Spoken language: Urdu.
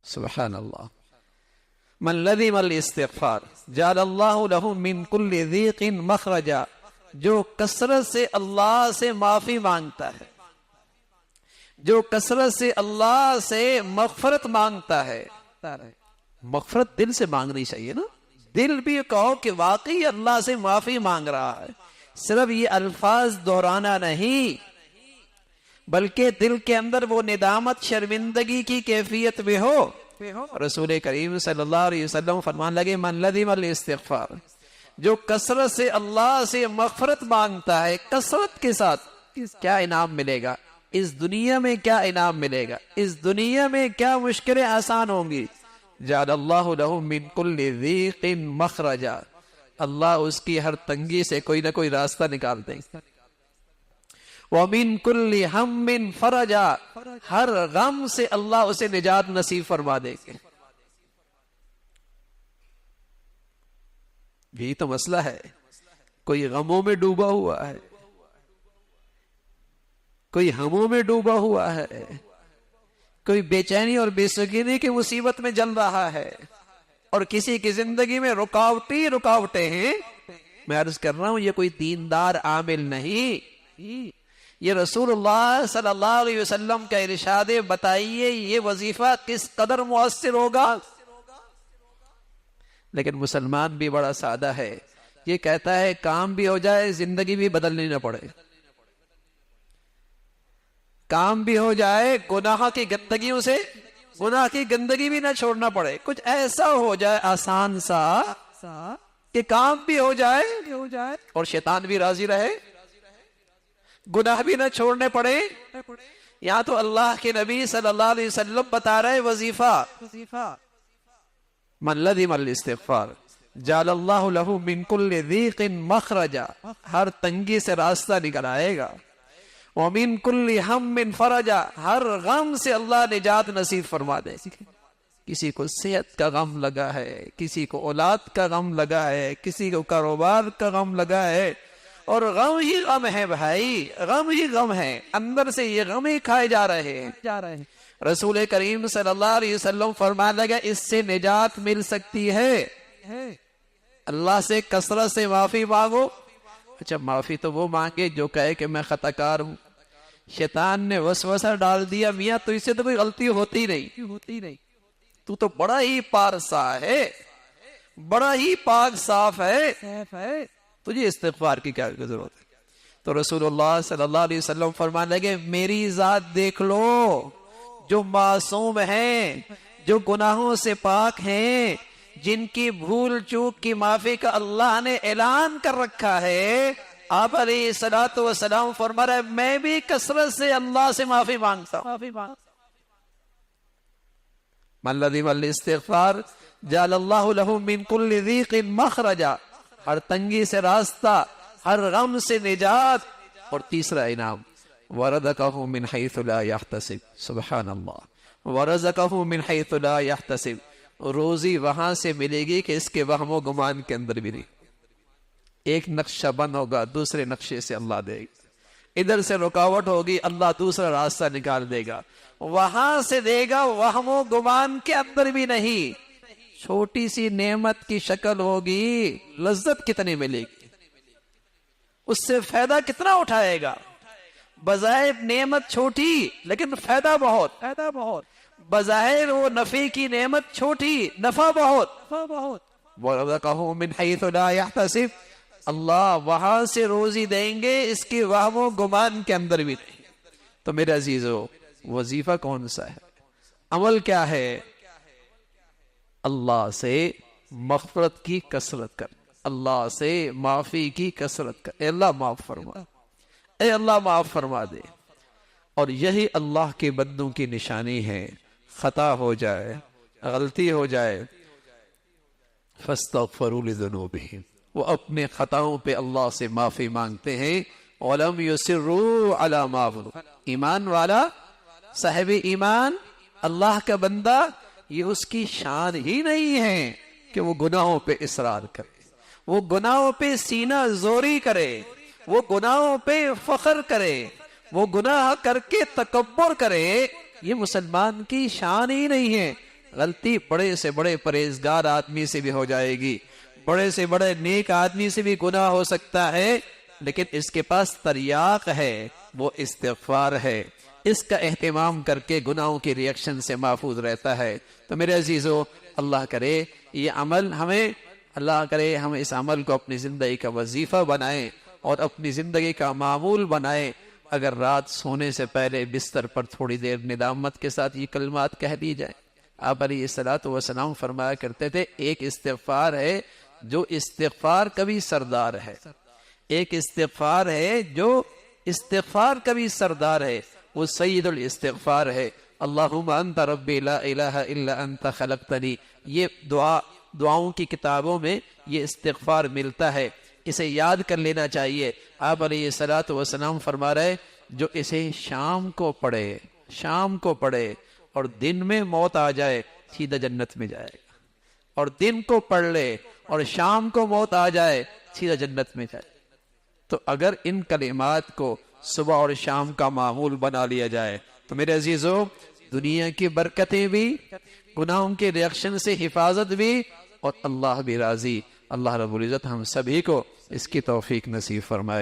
سبحان اللہ. من لزم الاستغفار جعل اللہ لہ من کل ضیق مخرجا. جو کثرت سے اللہ سے معافی مانگتا ہے، جو کثرت سے اللہ سے مغفرت مانگتا ہے. مغفرت دل سے مانگنی چاہیے نا. دل بھی کہو کہ واقعی اللہ سے معافی مانگ رہا ہے، صرف یہ الفاظ دہرانا نہیں، بلکہ دل کے اندر وہ ندامت شرمندگی کی کیفیت بھی ہو. رسول کریم صلی اللہ علیہ وسلم فرمان لگے من لزم الاستغفار، جو کثرت سے اللہ سے مغفرت مانگتا ہے، کثرت کے ساتھ کیا انعام ملے گا، اس دنیا میں کیا انعام ملے گا، اس دنیا میں کیا مشکلیں آسان ہوں گی. جعل اللہ لہ من کل ضیق مخرجا. اللہ اس کی ہر تنگی سے کوئی نہ کوئی راستہ نکال دیں گے. وَمِن كُلِّ هَمٍّ فَرَجًا. ہر غم سے اللہ اسے نجات نصیب فرما دے گے. یہی تو مسئلہ ہے. کوئی غموں میں ڈوبا ہوا ہے، کوئی ہموں میں ڈوبا ہوا ہے، کوئی بے چینی اور بے سکینی کی مصیبت میں جل رہا ہے، اور کسی کی زندگی میں رکاوٹیں ہیں. میں عرض کر رہا ہوں یہ کوئی دیندار عامل نہیں، یہ رسول اللہ صلی اللہ علیہ وسلم کا ارشاد. بتائیے یہ وظیفہ کس قدر مؤثر ہوگا. لیکن مسلمان بھی بڑا سادہ ہے، یہ کہتا ہے کام بھی ہو جائے زندگی بھی بدلنی نہ پڑے، کام بھی ہو جائے گناہ کی گندگیوں سے گناہ کی گندگی بھی نہ چھوڑنا پڑے، کچھ ایسا ہو جائے آسان سا کہ کام بھی ہو جائے اور شیطان بھی راضی رہے، گناہ بھی نہ چھوڑنے پڑے. یہاں تو اللہ کے نبی صلی اللہ علیہ وسلم بتا رہے وظیفہ من لزم الاستغفار جعل اللہ لہ من کل ضیق مخرجا. ہر تنگی سے راستہ نکل آئے گا. وَمِن كُلِّ هَمٍّ فَرَجًا. ہر غم سے اللہ نجات نصیب فرما دے. کسی کو صحت کا غم لگا ہے، کسی کو اولاد کا غم لگا ہے، کسی کو کاروبار کا غم لگا ہے، اور غم ہی غم ہے بھائی، غم ہی غم ہے. اندر سے یہ غم ہی کھائے جا رہے ہیں. رسول کریم صلی اللہ علیہ وسلم فرمانے لگا اس سے نجات مل سکتی ہے. اللہ سے کثرت سے معافی مانگو. اچھا معافی تو وہ مانگے جو کہے کہ میں خطا کار ہوں. شیطان نے وسوسہ ڈال دیا میاں تو اس سے تو کوئی غلطی ہوتی نہیں، تو تو بڑا ہی پارسا ہے، بڑا ہی پاک صاف ہے، تجھے استغفار کی کیا ضرورت ہے. تو رسول اللہ صلی اللہ علیہ وسلم فرمانے لگے میری ذات دیکھ لو، جو معصوم ہیں، جو گناہوں سے پاک ہیں، جن کی بھول چوک کی معافی کا اللہ نے اعلان کر رکھا ہے. آپ علیہ الصلوۃ والسلام فرما رہے میں بھی کثرت سے اللہ سے معافی مانگتا ہوں. من لزم الاستغفار جعل اللہ لہ من کل ضیق مخرجا. ہر تنگی سے راستہ، ہر غم سے نجات. اور تیسرا انعام وَرَزَقَهُ مِنْ حَيْثُ لَا يَحْتَسِبْ. سبحان اللہ. وَرَزَقَهُ مِنْ حَيْثُ لَا يَحْتَسِبْ. روزی وہاں سے ملے گی کہ اس کے وہم و گمان کے اندر بھی نہیں. ایک نقشہ بند ہوگا دوسرے نقشے سے اللہ دے گا، ادھر سے رکاوٹ ہوگی اللہ دوسرا راستہ نکال دے گا، وہاں سے دے گا وہم و گمان کے اندر بھی نہیں. چھوٹی سی نعمت کی شکل ہوگی، لذت کتنی ملے گی، اس سے فائدہ کتنا اٹھائے گا. بظاہر نعمت چھوٹی لیکن فائدہ بہت، بظاہر وہ نفع کی نعمت چھوٹی نفع بہت. وَرَزَقَهُ مِنْ حَيْثُ لَا يَحْتَسِبْ. اللہ وہاں سے روزی دیں گے اس کی وہم و گمان کے اندر بھی نہیں. تو میرے عزیزو وظیفہ کون سا ہے، عمل کیا ہے؟ اللہ سے مغفرت کی کثرت کر، اللہ سے معافی کی کثرت کر. اے اللہ معاف فرما، اے اللہ معاف فرما دے. اور یہی اللہ کے بندوں کی نشانی ہے. خطا ہو جائے، غلطی ہو جائے، فَاسْتَغْفِرُوا لِذُنُوبِهِمْ. وہ اپنے خطاؤں پہ اللہ سے معافی مانگتے ہیں. وَلَمْ يُصِرُّوا عَلَى مَا فَعَلُوا. ایمان والا، صاحب ایمان، اللہ کا بندہ، یہ اس کی شان ہی نہیں ہے کہ وہ گناہوں پہ اصرار کرے، وہ گناہوں پہ سینہ زوری کرے، وہ گناہوں پہ فخر کرے، وہ گناہ کر کے تکبر کرے. یہ مسلمان کی شان ہی نہیں ہے. غلطی بڑے سے بڑے پرہیزگار آدمی سے بھی ہو جائے گی، بڑے سے بڑے نیک آدمی سے بھی گناہ ہو سکتا ہے، لیکن اس کے پاس تریاق ہے، وہ استغفار ہے، اس کا اہتمام کر کے گناہوں کی ریئیکشن سے محفوظ رہتا ہے۔ تو میرے عزیزو، اللہ کرے یہ عمل اللہ کرے ہم اس عمل کو اپنی زندگی کا وظیفہ بنائیں اور اپنی زندگی کا معمول بنائیں۔ اگر رات سونے سے پہلے بستر پر تھوڑی دیر ندامت کے ساتھ یہ کلمات کہہ دی جائیں۔ آپ علیہ الصلوۃ والسلام فرمایا کرتے تھے، ایک استغفار ہے جو استغفار کبھی سردار ہے، ایک استغفار ہے جو استغفار کبھی سردار ہے، وہ سید الاستغفار ہے۔ اللہم انت ربی لا الہ الا انت خلقتنی، یہ دعاؤں کی کتابوں میں یہ استغفار ملتا ہے، اسے یاد کر لینا چاہیے۔ آپ علیہ الصلوۃ والسلام فرما رہے، جو اسے شام کو پڑھے اور دن میں موت آ جائے سیدھا جنت میں جائے گا، اور دن کو پڑھ لے اور شام کو موت آ جائے سیدھا جنت میں جائے۔ تو اگر ان کلمات کو صبح اور شام کا معمول بنا لیا جائے تو میرے عزیزو، دنیا کی برکتیں بھی، گناہوں کے ریئیکشن سے حفاظت بھی، اور اللہ بھی راضی۔ اللہ رب العزت ہم سبھی کو اس کی توفیق نصیب فرمائے۔